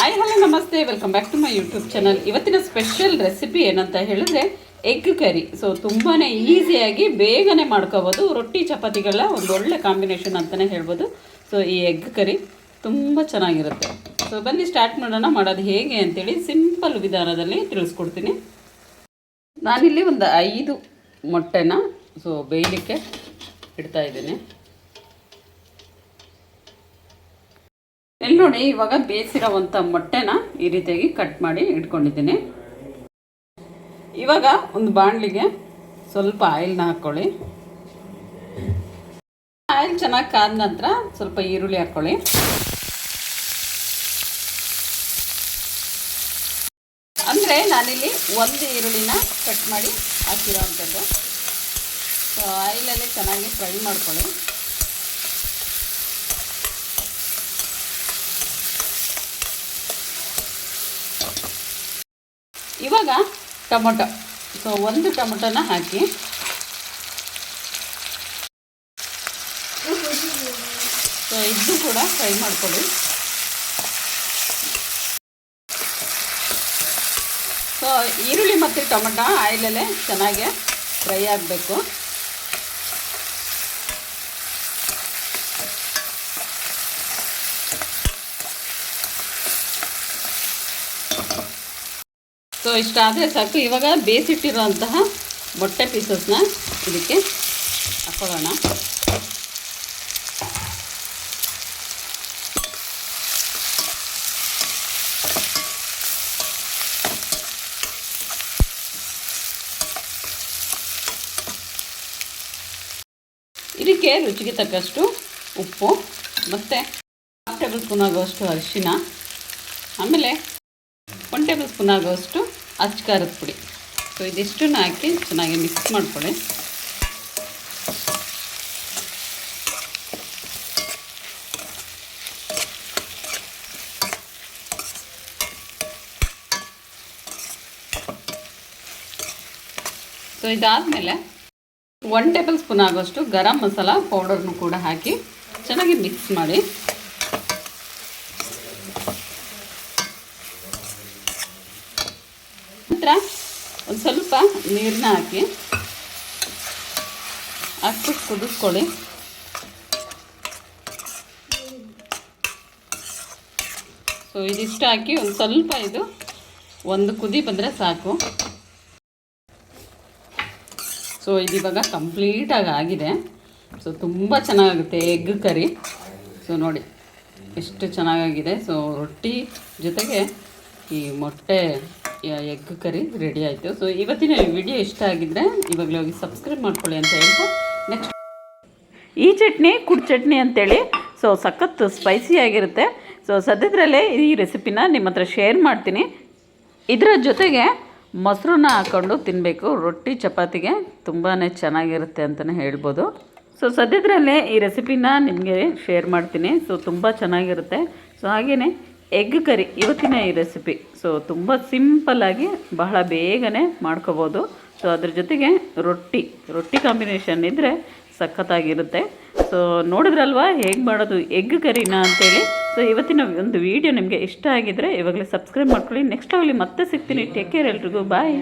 Hi hello ನಮಸ್ತೆ, welcome back to my YouTube channel. ಇವತ್ತಿನ special recipe ಏನಂತ ಹೇಳಿದ್ರೆ ಎಗ್ ಕರಿ. ಸೊ ತುಂಬಾ ಈಸಿಯಾಗಿ ಬೇಗನೆ ಮಾಡ್ಕೋಬೋದು. ರೊಟ್ಟಿ ಚಪಾತಿಗಳ ಒಂದು ಒಳ್ಳೆ ಕಾಂಬಿನೇಷನ್ ಅಂತಲೇ ಹೇಳ್ಬೋದು. ಸೊ ಈ ಎಗ್ ಕರಿ ತುಂಬ ಚೆನ್ನಾಗಿರುತ್ತೆ. ಸೊ ಬನ್ನಿ ಸ್ಟಾರ್ಟ್ ಮಾಡೋಣ. ಮಾಡೋದು ಹೇಗೆ ಅಂತೇಳಿ ಸಿಂಪಲ್ ವಿಧಾನದಲ್ಲಿ ತಿಳಿಸ್ಕೊಡ್ತೀನಿ. ನಾನಿಲ್ಲಿ ಒಂದು 5 ಮೊಟ್ಟೆನ ಬೇಯಲಿಕ್ಕೆ ಇಡ್ತಾ ಇದ್ದೀನಿ. ಇಲ್ಲಿ ನೋಡಿ, ಇವಾಗ ಬೇಯಿಸಿರೋವಂಥ ಮೊಟ್ಟೆನ ಈ ರೀತಿಯಾಗಿ ಕಟ್ ಮಾಡಿ ಇಟ್ಕೊಂಡಿದ್ದೀನಿ. ಇವಾಗ ಒಂದು ಬಾಣಲಿಗೆ ಸ್ವಲ್ಪ ಆಯಿಲ್ನ ಹಾಕ್ಕೊಳ್ಳಿ. ಆಯಿಲ್ ಚೆನ್ನಾಗಿ ಕಾದ ನಂತರ ಸ್ವಲ್ಪ ಈರುಳ್ಳಿ ಹಾಕ್ಕೊಳ್ಳಿ. ಅಂದರೆ ನಾನಿಲ್ಲಿ ಒಂದು ಈರುಳ್ಳಿನ ಕಟ್ ಮಾಡಿ ಹಾಕಿರೋ ಅಂಥದ್ದು. ಸೊ ಆಯಿಲಲ್ಲಿ ಚೆನ್ನಾಗಿ ಫ್ರೈ ಮಾಡ್ಕೊಳ್ಳಿ. ಇವಾಗ ಟೊಮೊಟೊ, ಸೊ ಒಂದು ಟೊಮೊಟೊನ ಹಾಕಿ ಸೊ ಇದು ಕೂಡ ಫ್ರೈ ಮಾಡ್ಕೊಳ್ಳಿ. ಸೊ ಈರುಳ್ಳಿ ಮತ್ತು ಟೊಮೊಟೊ ಆಯಿಲಲ್ಲೇ ಚೆನ್ನಾಗಿ ಫ್ರೈ ಆಗಬೇಕು. ಸೊ ಇಷ್ಟಾದರೆ ಸಾಕು. ಇವಾಗ ಬೇಯಿಸಿಟ್ಟಿರೋಂತಹ ಮೊಟ್ಟೆ ಪೀಸಸ್ನ ಇದಕ್ಕೆ ಹಾಕೊಳ್ಳೋಣ. ಇದಕ್ಕೆ ರುಚಿಗೆ ತಕ್ಕಷ್ಟು ಉಪ್ಪು ಮತ್ತು 1 ಟೇಬಲ್ ಸ್ಪೂನ್ ಆಗುವಷ್ಟು ಅರಿಶಿನ, ಆಮೇಲೆ 1 ಟೇಬಲ್ ಸ್ಪೂನ್ ಆಗುವಷ್ಟು ಅಚ್ಚ ಖಾರದ ಪುಡಿ. ಸೊ ಇದಿಷ್ಟನ್ನು ಹಾಕಿ ಚೆನ್ನಾಗಿ ಮಿಕ್ಸ್ ಮಾಡ್ಕೊಳ್ಳಿ. ಸೊ ಇದಾದಮೇಲೆ 1 ಟೇಬಲ್ ಸ್ಪೂನ್ ಆಗುವಷ್ಟು ಗರಂ ಮಸಾಲ ಪೌಡರ್ನು ಕೂಡ ಹಾಕಿ ಚೆನ್ನಾಗಿ ಮಿಕ್ಸ್ ಮಾಡಿ. ನಂತರ ಒಂದು ಸ್ವಲ್ಪ ನೀರನ್ನ ಹಾಕಿ ಕುದಿಸ್ಕೊಳ್ಳಿ. ಸೊ ಇದಿಷ್ಟು ಹಾಕಿ ಒಂದು ಸ್ವಲ್ಪ ಒಂದು ಕುದಿ ಬಂದರೆ ಸಾಕು. ಸೊ ಇದಿವಾಗ ಕಂಪ್ಲೀಟಾಗಿ ಆಗಿದೆ. ಸೊ ತುಂಬ ಚೆನ್ನಾಗುತ್ತೆ ಎಗ್ ಕರಿ. ಸೊ ನೋಡಿ ಎಷ್ಟು ಚೆನ್ನಾಗಾಗಿದೆ. ಸೊ ರೊಟ್ಟಿ ಜೊತೆಗೆ ಈ ಮೊಟ್ಟೆ ಎಗ್ ಕರಿ ರೆಡಿ ಆಯಿತು. ಸೊ ಇವತ್ತಿನ ವಿಡಿಯೋ ಇಷ್ಟ ಆಗಿದ್ದರೆ ಇವಾಗಲೇ ಹೋಗಿ ಸಬ್ಸ್ಕ್ರೈಬ್ ಮಾಡ್ಕೊಳ್ಳಿ ಅಂತ ಹೇಳ್ತಾ, ನೆಕ್ಸ್ಟ್ ಈ ಚಟ್ನಿ ಕುಡ್ ಚಟ್ನಿ ಅಂತೇಳಿ ಸೊ ಸಖತ್ ಸ್ಪೈಸಿಯಾಗಿರುತ್ತೆ. ಸೊ ಸದ್ಯದರಲ್ಲೇ ಈ ರೆಸಿಪಿನ ನಿಮ್ಮ ಹತ್ರ ಶೇರ್ ಮಾಡ್ತೀನಿ. ಇದರ ಜೊತೆಗೆ ಮೊಸರನ್ನ ಹಾಕ್ಕೊಂಡು ತಿನ್ನಬೇಕು. ರೊಟ್ಟಿ ಚಪಾತಿಗೆ ತುಂಬಾ ಚೆನ್ನಾಗಿರುತ್ತೆ ಅಂತಲೇ ಹೇಳ್ಬೋದು. ಸೊ ಸದ್ಯದರಲ್ಲೇ ಈ ರೆಸಿಪಿನ ನಿಮಗೆ ಶೇರ್ ಮಾಡ್ತೀನಿ. ಸೊ ತುಂಬ ಚೆನ್ನಾಗಿರುತ್ತೆ. ಸೊ ಹಾಗೆಯೇ ಎಗ್ ಕರಿ ಇವತ್ತಿನ ಈ ರೆಸಿಪಿ ಸೊ ತುಂಬ ಸಿಂಪಲ್ಲಾಗಿ ಬಹಳ ಬೇಗನೆ ಮಾಡ್ಕೋಬೋದು. ಸೊ ಅದ್ರ ಜೊತೆಗೆ ರೊಟ್ಟಿ ಕಾಂಬಿನೇಷನ್ ಇದ್ದರೆ ಸಖತ್ತಾಗಿರುತ್ತೆ. ಸೊ ನೋಡಿದ್ರಲ್ವಾ ಹೇಗೆ ಮಾಡೋದು ಎಗ್ ಕರಿನ ಅಂತೇಳಿ. ಸೊ ಇವತ್ತಿನ ಒಂದು ವಿಡಿಯೋ ನಿಮಗೆ ಇಷ್ಟ ಆಗಿದ್ದರೆ ಇವಾಗಲೇ ಸಬ್ಸ್ಕ್ರೈಬ್ ಮಾಡ್ಕೊಳ್ಳಿ. ನೆಕ್ಸ್ಟ್ ಆಗಲಿ ಮತ್ತೆ ಸಿಗ್ತೀನಿ. ಟೇಕ್ ಕೇರ್ ಎಲ್ರಿಗೂ. ಬಾಯ್.